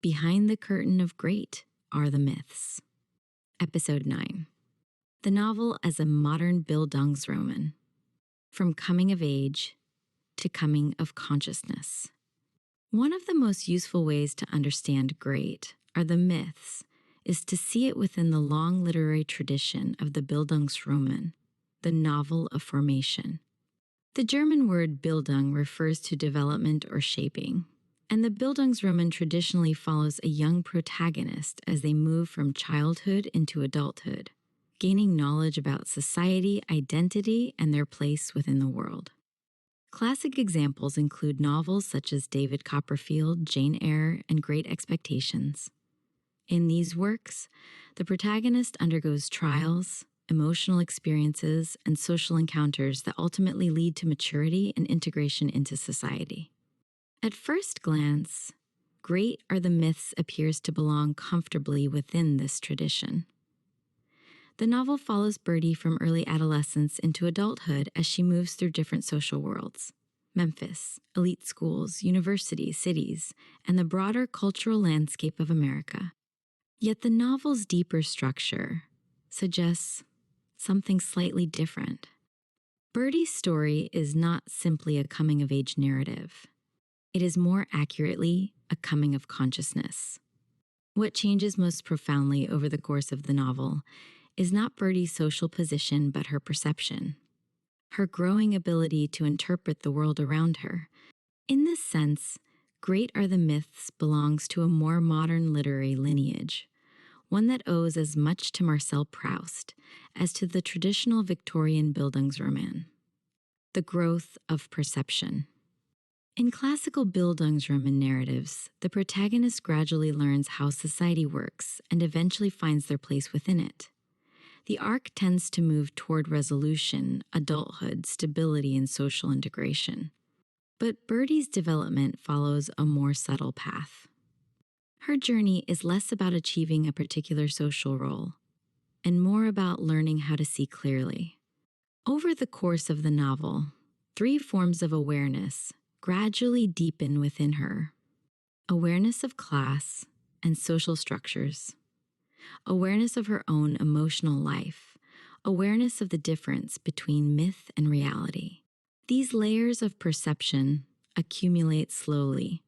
Behind the curtain of great are the myths. Episode 9. The novel as a modern Bildungsroman. From coming of age to coming of consciousness. One of the most useful ways to understand great are the myths is to see it within the long literary tradition of the Bildungsroman, the novel of formation. The German word Bildung refers to development or shaping, and the Bildungsroman traditionally follows a young protagonist as they move from childhood into adulthood, gaining knowledge about society, identity, and their place within the world. Classic examples include novels such as David Copperfield, Jane Eyre, and Great Expectations. In these works, the protagonist undergoes trials, emotional experiences, and social encounters that ultimately lead to maturity and integration into society. At first glance, Great Are the Myths appears to belong comfortably within this tradition. The novel follows Birdie from early adolescence into adulthood as she moves through different social worlds: Memphis, elite schools, universities, cities, and the broader cultural landscape of America. Yet the novel's deeper structure suggests something slightly different. Birdie's story is not simply a coming-of-age narrative. It is more accurately a coming of consciousness. What changes most profoundly over the course of the novel is not Birdie's social position, but her perception, her growing ability to interpret the world around her. In this sense, Great Are the Myths belongs to a more modern literary lineage, one that owes as much to Marcel Proust as to the traditional Victorian Bildungsroman. The growth of perception. In classical Bildungsroman narratives, the protagonist gradually learns how society works and eventually finds their place within it. The arc tends to move toward resolution, adulthood, stability, and social integration. But Birdie's development follows a more subtle path. Her journey is less about achieving a particular social role and more about learning how to see clearly. Over the course of the novel, 3 forms of awareness gradually deepen within her: awareness of class and social structures, awareness of her own emotional life, awareness of the difference between myth and reality. These layers of perception accumulate slowly,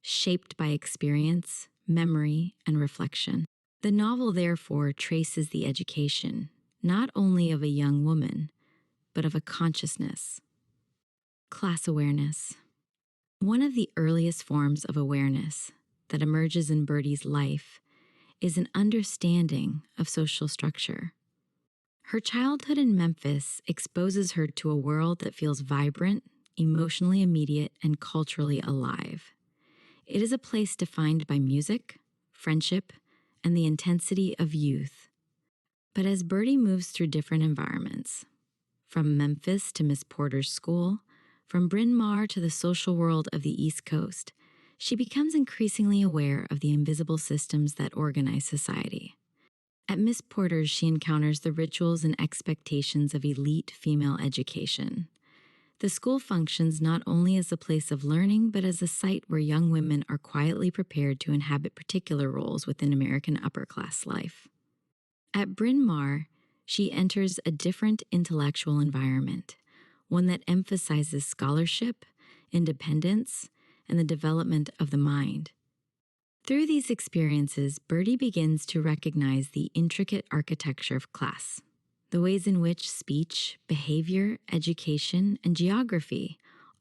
shaped by experience, memory, and reflection. The novel, therefore, traces the education, not only of a young woman, but of a consciousness. Class awareness. One of the earliest forms of awareness that emerges in Birdie's life is an understanding of social structure. Her childhood in Memphis exposes her to a world that feels vibrant, emotionally immediate, and culturally alive. It is a place defined by music, friendship, and the intensity of youth. But as Birdie moves through different environments, from Memphis to Miss Porter's school, from Bryn Mawr to the social world of the East Coast, she becomes increasingly aware of the invisible systems that organize society. At Miss Porter's, she encounters the rituals and expectations of elite female education. The school functions not only as a place of learning, but as a site where young women are quietly prepared to inhabit particular roles within American upper-class life. At Bryn Mawr, she enters a different intellectual environment, one that emphasizes scholarship, independence, and the development of the mind. Through these experiences, Birdie begins to recognize the intricate architecture of class, the ways in which speech, behavior, education, and geography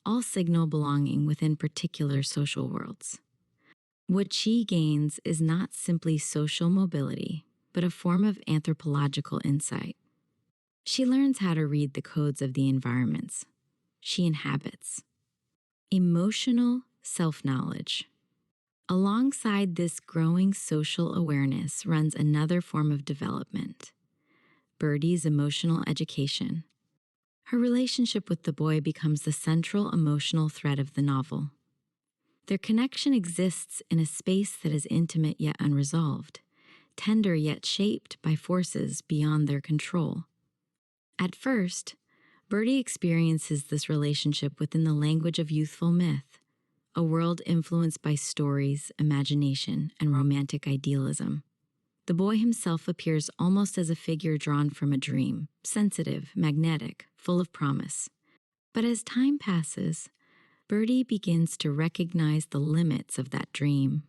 all signal belonging within particular social worlds. What she gains is not simply social mobility, but a form of anthropological insight. She learns how to read the codes of the environments she inhabits. Emotional self-knowledge. Alongside this growing social awareness runs another form of development: Birdie's emotional education. Her relationship with the boy becomes the central emotional thread of the novel. Their connection exists in a space that is intimate yet unresolved, tender yet shaped by forces beyond their control. At first, Birdie experiences this relationship within the language of youthful myth, a world influenced by stories, imagination, and romantic idealism. The boy himself appears almost as a figure drawn from a dream, sensitive, magnetic, full of promise. But as time passes, Birdie begins to recognize the limits of that dream.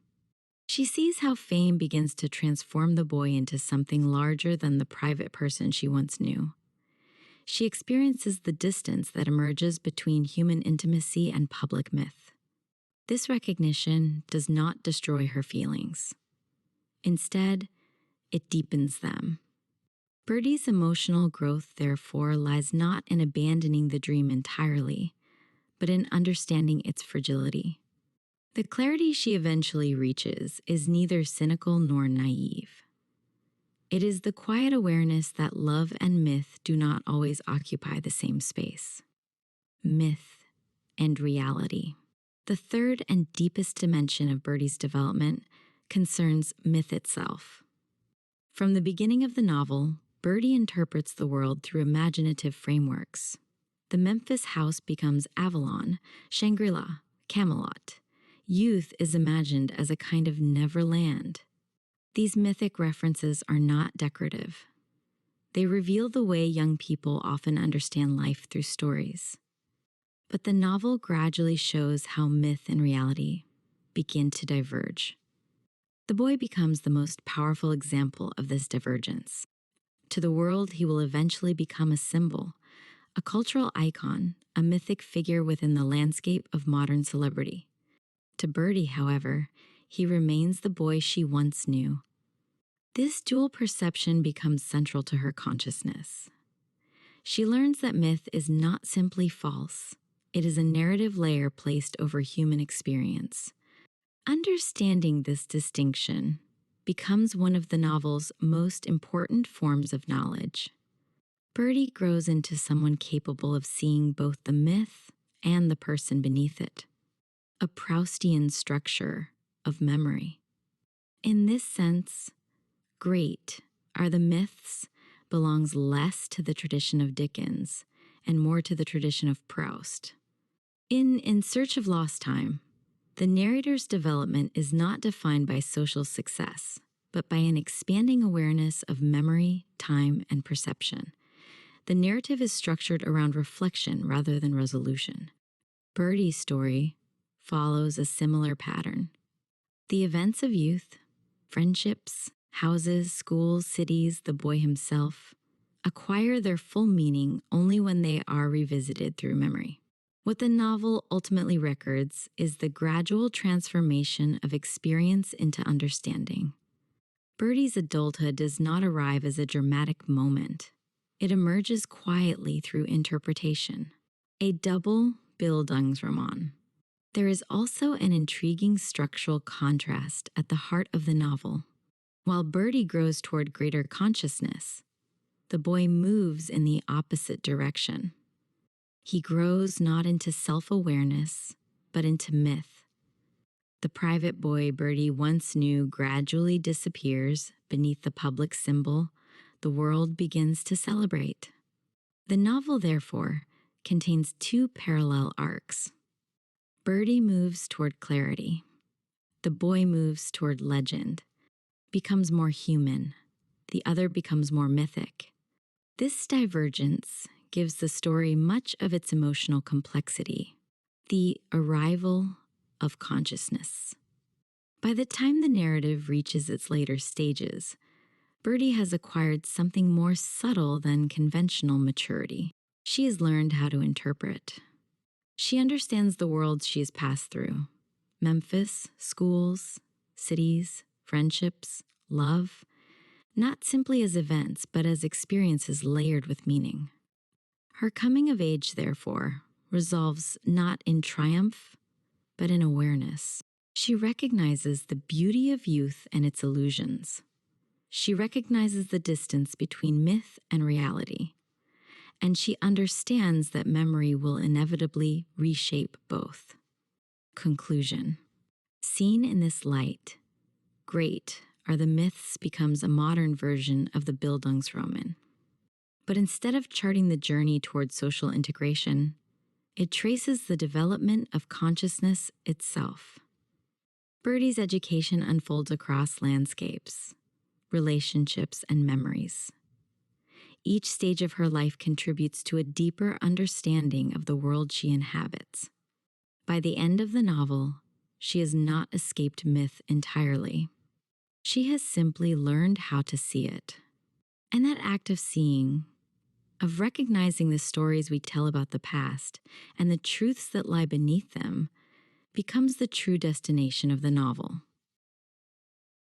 She sees how fame begins to transform the boy into something larger than the private person she once knew. She experiences the distance that emerges between human intimacy and public myth. This recognition does not destroy her feelings. Instead, it deepens them. Birdie's emotional growth, therefore, lies not in abandoning the dream entirely, but in understanding its fragility. The clarity she eventually reaches is neither cynical nor naive. It is the quiet awareness that love and myth do not always occupy the same space. Myth and reality. The third and deepest dimension of Birdie's development concerns myth itself. From the beginning of the novel, Birdie interprets the world through imaginative frameworks. The Memphis house becomes Avalon, Shangri-La, Camelot. Youth is imagined as a kind of Neverland. These mythic references are not decorative. They reveal the way young people often understand life through stories. But the novel gradually shows how myth and reality begin to diverge. The boy becomes the most powerful example of this divergence. To the world, he will eventually become a symbol, a cultural icon, a mythic figure within the landscape of modern celebrity. To Birdie, however, he remains the boy she once knew. This dual perception becomes central to her consciousness. She learns that myth is not simply false. It is a narrative layer placed over human experience. Understanding this distinction becomes one of the novel's most important forms of knowledge. Birdie grows into someone capable of seeing both the myth and the person beneath it, a Proustian structure of memory. In this sense, great are the myths belongs less to the tradition of Dickens and more to the tradition of Proust. In Search of Lost Time, the narrator's development is not defined by social success, but by an expanding awareness of memory, time, and perception. The narrative is structured around reflection rather than resolution. Birdie's story follows a similar pattern. The events of youth, friendships, houses, schools, cities, the boy himself, acquire their full meaning only when they are revisited through memory. What the novel ultimately records is the gradual transformation of experience into understanding. Birdie's adulthood does not arrive as a dramatic moment. It emerges quietly through interpretation, a double Bildungsroman. There is also an intriguing structural contrast at the heart of the novel. While Birdie grows toward greater consciousness, the boy moves in the opposite direction. He grows not into self-awareness, but into myth. The private boy Birdie once knew gradually disappears beneath the public symbol the world begins to celebrate. The novel, therefore, contains two parallel arcs. Birdie moves toward clarity. The boy moves toward legend, becomes more human. The other becomes more mythic. This divergence gives the story much of its emotional complexity, the arrival of consciousness. By the time the narrative reaches its later stages, Birdie has acquired something more subtle than conventional maturity. She has learned how to interpret. She understands the worlds she has passed through: Memphis, schools, cities, friendships, love, not simply as events, but as experiences layered with meaning. Her coming of age, therefore, resolves not in triumph, but in awareness. She recognizes the beauty of youth and its illusions. She recognizes the distance between myth and reality, and she understands that memory will inevitably reshape both. Conclusion. Seen in this light, Great are the myths becomes a modern version of the Bildungsroman. But instead of charting the journey toward social integration, It traces the development of consciousness itself. Birdie's education unfolds across landscapes, relationships, and memories. Each stage of her life contributes to a deeper understanding of the world she inhabits. By the end of the novel, she has not escaped myth entirely. She has simply learned how to see it. And that act of seeing, of recognizing the stories we tell about the past and the truths that lie beneath them, becomes the true destination of the novel.